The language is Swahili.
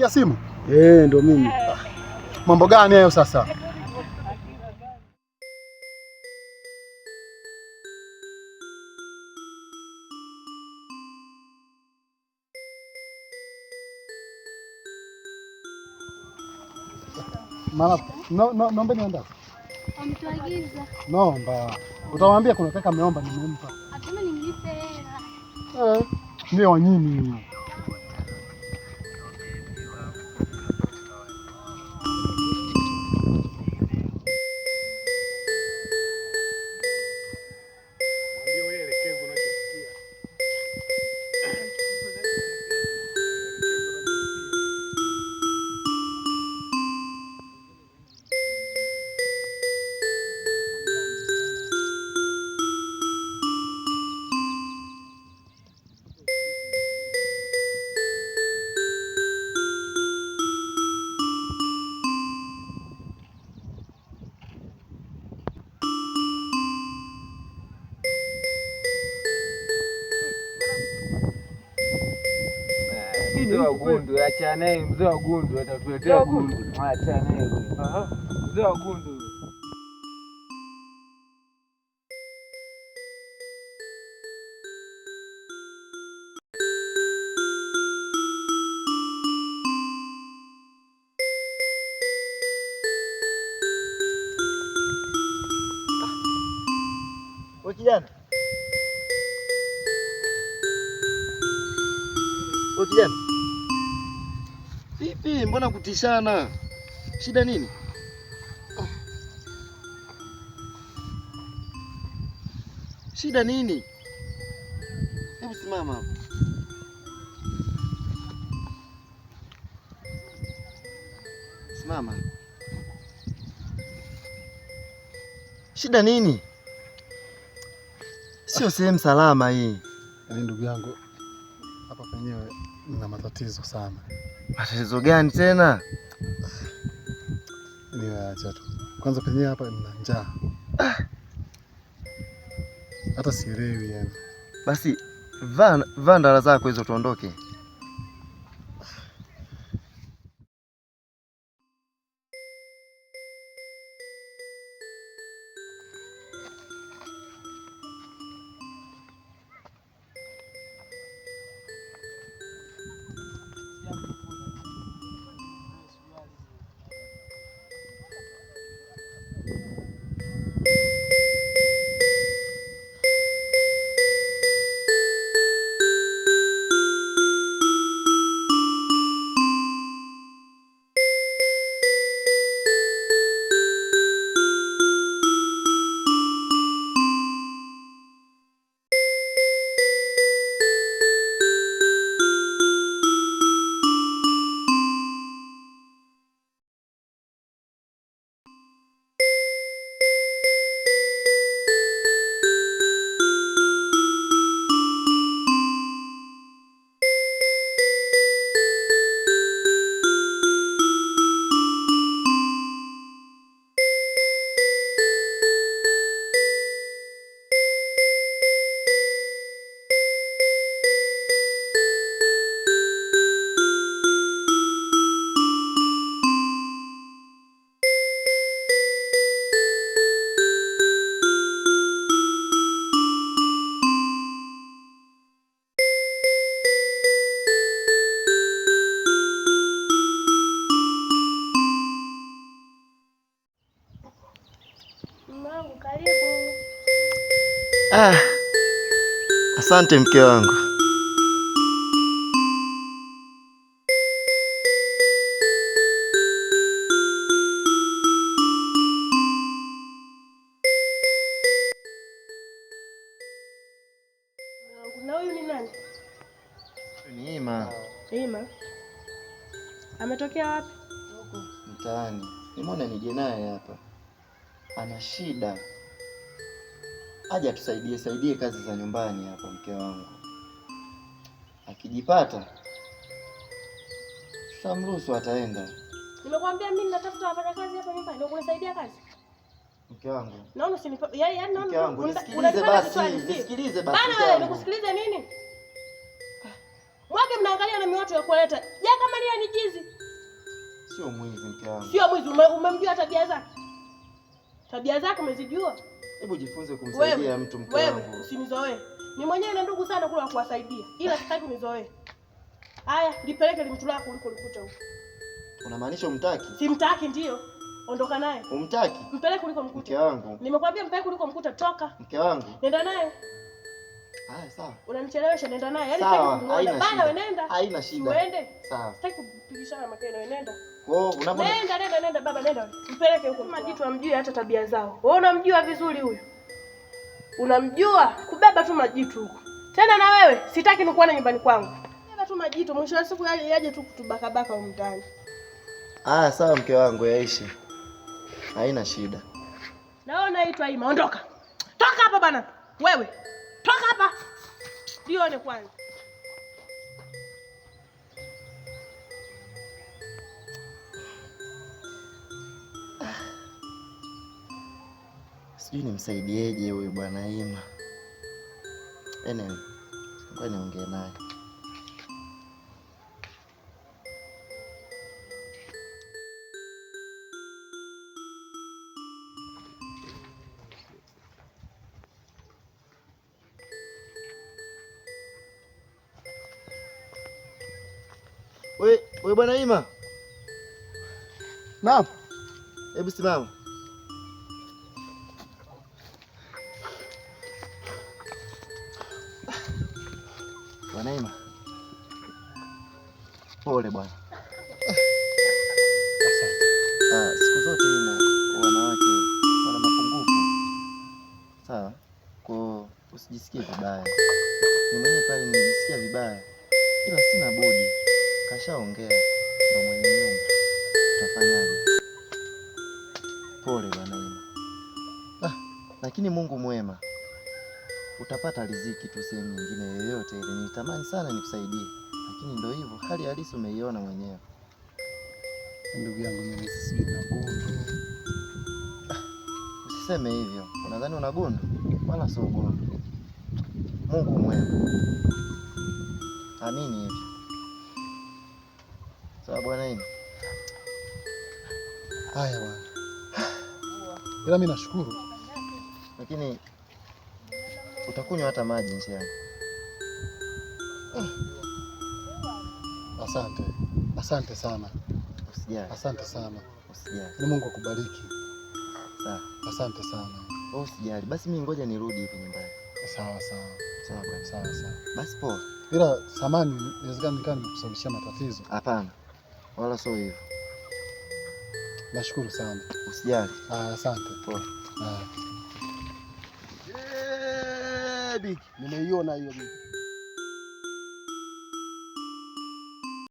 Umenipigia simu? Ndio mimi. Mambo gani hayo sasa? Naomba niandae. Amtuagiza. Naomba. Utamwambia kuna kaka ameomba nimempa. Atuma nimlipe hela. Ndio wanyini. Mzee wa Gundu, acha naye mzee wa Gundu atatuletea gundu. Acha naye. Mzee wa Gundu. Wewe kijana. Kijana. Vipi, mbona kutishana? Shida nini? Shida nini? Hebu simama hapo. Simama. Shida nini? Sio sehemu salama hii. Ndugu yangu, hapa penyewe nina matatizo sana. Matatizo gani tena? Niacha tu. Kwanza penyewe hapa nina njaa. Hata sielewi yani. Basi vaa ndala zako hizo tuondoke. Mwanangu karibu. Asante mke wangu. Na huyu ni nani? Ni Ima. Ima. Ametokea wapi? Huko mtaani. Nimeona nije naye hapa. Ana shida. Aje tusaidie kazi za nyumbani hapa mke wangu. Akijipata tutamruhusu ataenda. Nimekwambia mimi natafuta wafanyakazi hapa nyumbani ndio kunisaidia kazi. Mke wangu. Naona usinipa yaani naona nisikilize basi. Bana wewe nikusikilize nini? Mwake mnaangalia na mioto ya kuleta. Je, kama lia ni jizi? Sio mwizi mke wangu. Sio mwizi, umemjua tabia zake? Tabia zake umezijua? Hebu jifunze kumsaidia mtu mke wangu. Wewe usinizoee. Ni mwenyewe na ndugu sana kula kuwasaidia. Ila sitaki unizoee. Haya, lipeleke limtu lako uliko likuta huko. Unamaanisha umtaki? Simtaki ndio. Ondoka naye. Umtaki? Mpeleke uliko mkuta. Mke wangu. Nimekwambia mpeleke uliko mkuta, toka. Mke wangu. Nenda naye. Haya sawa. Unanichelewesha, nenda naye. Yaani sawa, sitaki kumuona. Bana wewe nenda. Haina shida. Uende. Sawa. Sitaki kupigishana makeno, wewe nenda. Nenda baba, nenda. Mpeleke huko. Majitu amjui hata tabia zao. Wewe unamjua vizuri huyu. Unamjua kubeba tu majitu huko. Tena na wewe sitaki nikuone nyumbani kwangu. Beba tu majitu, mwisho wa siku yaje tu kutubakabaka huko mtaani. Sawa mke wangu, yaishi. Haina shida. Naona naitwa Ima, ondoka. Toka hapa bana. Wewe. Toka hapa. Dione kwanza. Sijui nimsaidieje huyu bwana Ima. Ngoja niongee naye. Wewe bwana Ima. Naam. Hebu simama. Bwana Ima. Pole bwana. Asante. Siku zote Ima, wanawake wana mapungufu. Sawa? Kwa usijisikie vibaya. Ni mwenyewe pale nilisikia vibaya. Ila sina budi. Kashaongea ndo mwenye nyumba. Utafanyaje? Pole bwana Ima. Lakini Mungu mwema. Utapata riziki tu sehemu nyingine yoyote ile. Nitamani sana nikusaidie. Lakini ndio hivyo, hali halisi umeiona mwenyewe. Ndugu yangu mimi sisi na gundu. Usiseme hivyo. Unadhani una gundu? Wala sio gundu. Mungu mwema. Amini hivyo. Sawa bwana Ima. Haya bwana. Ila mimi nashukuru. Lakini utakunywa hata maji njiani. Asante. Asante sana. Usijali. Asante sana. Usijali. Ni Mungu akubariki. Sawa. Asante sana. Usijali. Basi mimi ngoja nirudi hivi nyumbani. Sawa sawa. Sawa bwana. Sawa sawa. Basi poa. Ila samani inawezekana nikaa nimekusababishia matatizo. Hapana. Wala sio hivyo. Nashukuru sana. Usijali. Asante. Poa. Big. Nimeiona hiyo big.